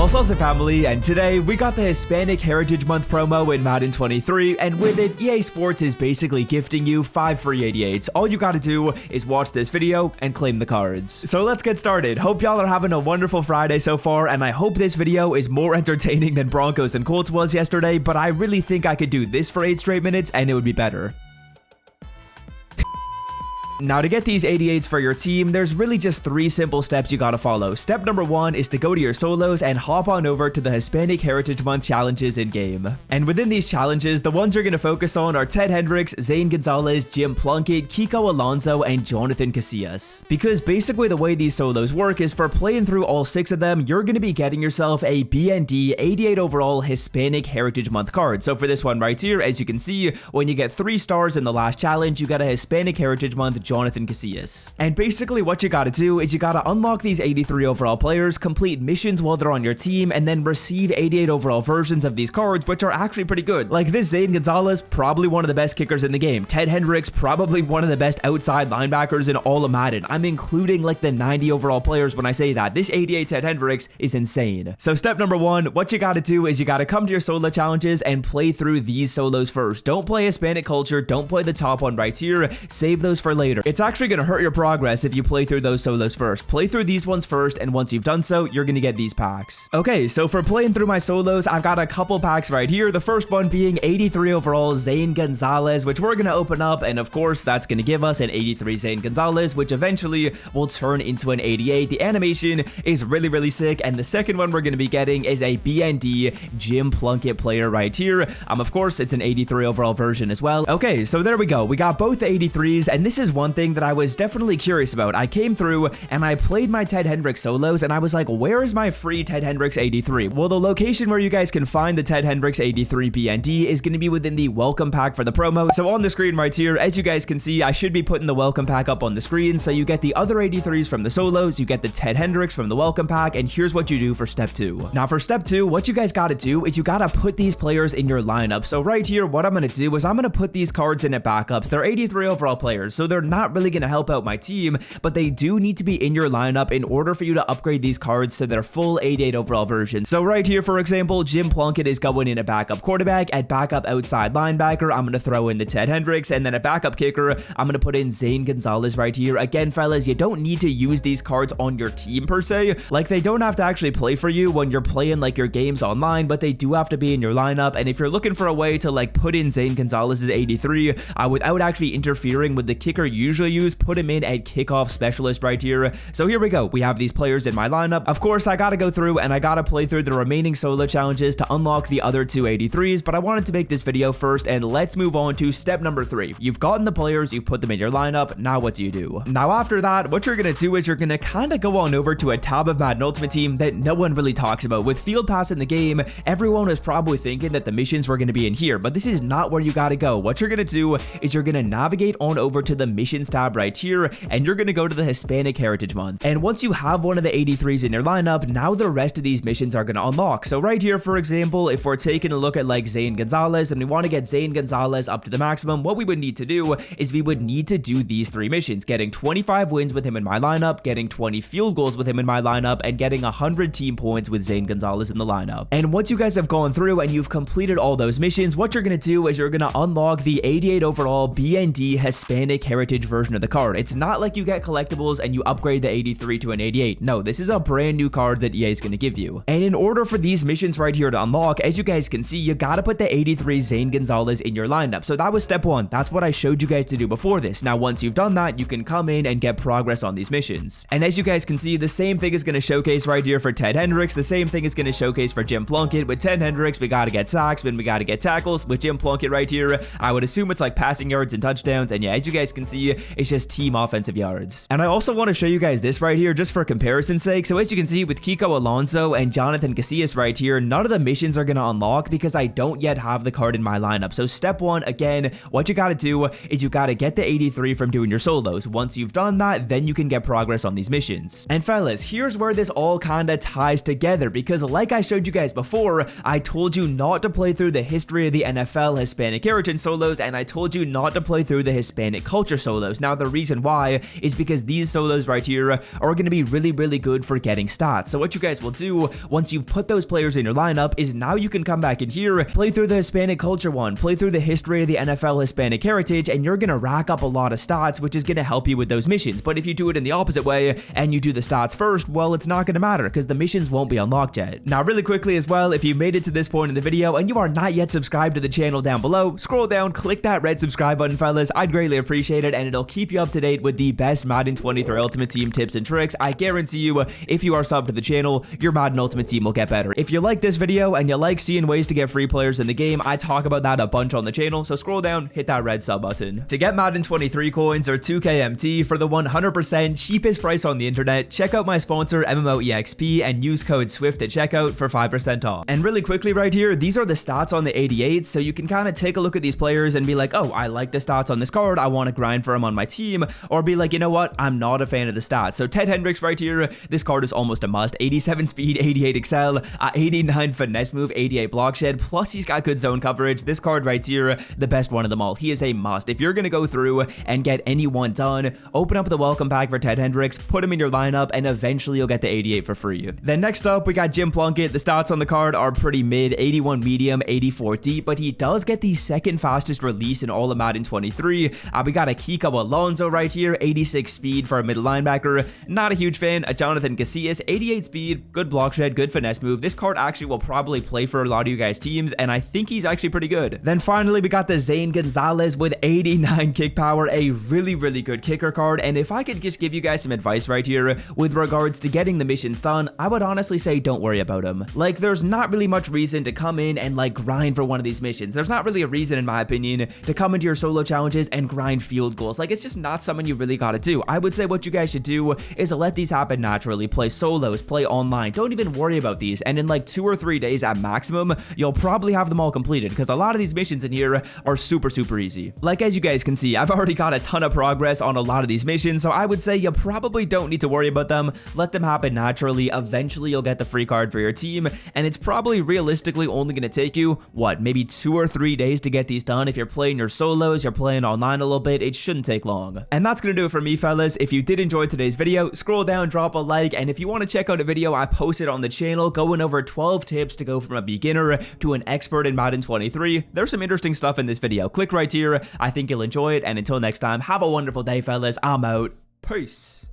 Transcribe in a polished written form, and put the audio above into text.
Salsa family, and today we got the Hispanic Heritage Month promo in Madden 23, and with it, EA Sports is basically gifting you 5 free 88s. All you gotta do is watch this video and claim the cards. So let's get started. Hope y'all are having a wonderful Friday so far, and I hope this video is more entertaining than Broncos and Colts was yesterday, but I really think I could do this for 8 straight minutes and it would be better. Now, to get these 88s for your team, there's really just 3 simple steps you gotta follow. Step number 1 is to go to your solos and hop on over to the Hispanic Heritage Month challenges in-game. And within these challenges, the ones you're gonna focus on are Ted Hendricks, Zane Gonzalez, Jim Plunkett, Kiko Alonso, and Jonathan Casillas. Because basically the way these solos work is for playing through all 6 of them, you're gonna be getting yourself a BND 88 overall Hispanic Heritage Month card. So for this one right here, as you can see, when you get 3 stars in the last challenge, you get a Hispanic Heritage Month Jonathan Casillas. And basically what you gotta do is you gotta unlock these 83 overall players, complete missions while they're on your team, and then receive 88 overall versions of these cards, which are actually pretty good. Like this Zane Gonzalez, probably one of the best kickers in the game. Ted Hendricks, probably one of the best outside linebackers in all of Madden. I'm including like the 90 overall players when I say that. This 88 Ted Hendricks is insane. So step number 1, what you gotta do is you gotta come to your solo challenges and play through these solos first. Don't play Hispanic culture, don't play the top one right here, save those for later. It's actually gonna hurt your progress if you play through those solos first. Play through these ones first, and once you've done so, you're gonna get these packs. Okay, so for playing through my solos, I've got a couple packs right here. The first one being 83 overall Zane Gonzalez, which we're gonna open up, and of course, that's gonna give us an 83 Zane Gonzalez, which eventually will turn into an 88. The animation is really sick, and the second one we're gonna be getting is a BND Jim Plunkett player right here. Of course, it's an 83 overall version as well. Okay, so there we go. We got both the 83s, and this is one thing that I was definitely curious about. I came through and I played my Ted Hendricks solos, and I was like, where is my free Ted Hendricks 83? Well, the location where you guys can find the Ted Hendricks 83 BND is going to be within the welcome pack for the promo. So on the screen right here, as you guys can see, I should be putting the welcome pack up on the screen. So you get the other 83s from the solos, you get the Ted Hendricks from the welcome pack, and here's what you do for step 2. Now for step 2, what you guys got to do is you got to put these players in your lineup. So right here, what I'm going to do is I'm going to put these cards in at backups. They're 83 overall players, so they're not really going to help out my team, but they do need to be in your lineup in order for you to upgrade these cards to their full 88 overall version. So right here, for example, Jim Plunkett is going in a backup quarterback. At backup outside linebacker, I'm going to throw in the Ted Hendricks, and then a backup kicker, I'm going to put in Zane Gonzalez right here. Again, fellas, you don't need to use these cards on your team per se. Like, they don't have to actually play for you when you're playing like your games online, but they do have to be in your lineup. And if you're looking for a way to like put in Zane Gonzalez's 83 without actually interfering with the kicker you usually use, put him in at kickoff specialist right here. So here we go. We have these players in my lineup. Of course, I gotta go through and I gotta play through the remaining solo challenges to unlock the other 2 83s, but I wanted to make this video first, and let's move on to step number 3. You've gotten the players, you've put them in your lineup. Now what do you do? Now after that, what you're gonna do is you're gonna kind of go on over to a tab of Madden Ultimate Team that no one really talks about. With Field Pass in the game, everyone was probably thinking that the missions were gonna be in here, but this is not where you gotta go. What you're gonna do is you're gonna navigate on over to the missions tab right here, and you're gonna go to the Hispanic Heritage Month. And once you have one of the 83s in your lineup, now the rest of these missions are gonna unlock. So right here, for example, if we're taking a look at like Zane Gonzalez and we want to get Zane Gonzalez up to the maximum, what we would need to do is we would need to do these 3 missions: getting 25 wins with him in my lineup, getting 20 field goals with him in my lineup, and getting 100 team points with Zane Gonzalez in the lineup. And once you guys have gone through and you've completed all those missions, what you're gonna do is you're gonna unlock the 88 overall BND Hispanic Heritage version of the card. It's not like you get collectibles and you upgrade the 83 to an 88. No, this is a brand new card that EA is going to give you. And in order for these missions right here to unlock, as you guys can see, you got to put the 83 Zane Gonzalez in your lineup. So that was step 1. That's what I showed you guys to do before this. Now, once you've done that, you can come in and get progress on these missions. And as you guys can see, the same thing is going to showcase right here for Ted Hendricks. The same thing is going to showcase for Jim Plunkett. With Ted Hendricks, we got to get sacks, and we got to get tackles. With Jim Plunkett right here, I would assume it's like passing yards and touchdowns. And yeah, as you guys can see, it's just team offensive yards. And I also want to show you guys this right here just for comparison's sake. So as you can see with Kiko Alonso and Jonathan Casillas right here, none of the missions are going to unlock because I don't yet have the card in my lineup. So step 1, again, what you got to do is you got to get the 83 from doing your solos. Once you've done that, then you can get progress on these missions. And fellas, here's where this all kind of ties together, because like I showed you guys before, I told you not to play through the history of the NFL Hispanic Heritage solos, and I told you not to play through the Hispanic culture solos. solos. Now, the reason why is because these solos right here are going to be really, really good for getting stats. So what you guys will do once you've put those players in your lineup is now you can come back in here, play through the Hispanic culture one, play through the history of the NFL Hispanic heritage, and you're going to rack up a lot of stats, which is going to help you with those missions. But if you do it in the opposite way and you do the stats first, well, it's not going to matter because the missions won't be unlocked yet. Now, really quickly as well, if you made it to this point in the video and you are not yet subscribed to the channel down below, scroll down, click that red subscribe button, fellas. I'd greatly appreciate it, and it'll keep you up to date with the best Madden 23 Ultimate Team tips and tricks. I guarantee you, if you are subbed to the channel, your Madden Ultimate Team will get better. If you like this video and you like seeing ways to get free players in the game, I talk about that a bunch on the channel, so scroll down, hit that red sub button. To get Madden 23 coins or 2KMT for the 100% cheapest price on the internet, check out my sponsor MMOEXP and use code SWIFT at checkout for 5% off. And really quickly right here, these are the stats on the 88s, so you can kind of take a look at these players and be like, oh, I like the stats on this card, I want to grind for him on my team, or be like, you know what, I'm not a fan of the stats. So Ted Hendricks right here, this card is almost a must. 87 speed, 88 excel, 89 finesse move, 88 block shed, plus he's got good zone coverage. This card right here, the best one of them all. He is a must. If you're going to go through and get anyone done, open up the welcome pack for Ted Hendricks, put him in your lineup, and eventually you'll get the 88 for free. Then next up, we got Jim Plunkett. The stats on the card are pretty mid, 81 medium, 84 deep, but he does get the second fastest release in all of Madden 23. We got a Kiko Alonso right here, 86 speed for a middle linebacker. Not a huge fan. A Jonathan Casillas, 88 speed, good block shed, good finesse move. This card actually will probably play for a lot of you guys' teams, and I think he's actually pretty good. Then finally, we got the Zane Gonzalez with 89 kick power, a really, really good kicker card. And if I could just give you guys some advice right here with regards to getting the missions done, I would honestly say don't worry about him. Like, there's not really much reason to come in and like grind for one of these missions. There's not really a reason, in my opinion, to come into your solo challenges and grind field goals. Like, it's just not something you really got to do. I would say what you guys should do is let these happen naturally. Play solos, play online. Don't even worry about these. And in like 2 or 3 days at maximum, you'll probably have them all completed because a lot of these missions in here are super, super easy. Like, as you guys can see, I've already got a ton of progress on a lot of these missions, so I would say you probably don't need to worry about them. Let them happen naturally. Eventually, you'll get the free card for your team, and it's probably realistically only going to take you, what, maybe 2 or 3 days to get these done. If you're playing your solos, you're playing online a little bit, it shouldn't take long. And that's going to do it for me, fellas. If you did enjoy today's video, scroll down, drop a like, and if you want to check out a video I posted on the channel going over 12 tips to go from a beginner to an expert in Madden 23, there's some interesting stuff in this video. Click right here. I think you'll enjoy it, and until next time, have a wonderful day, fellas. I'm out. Peace.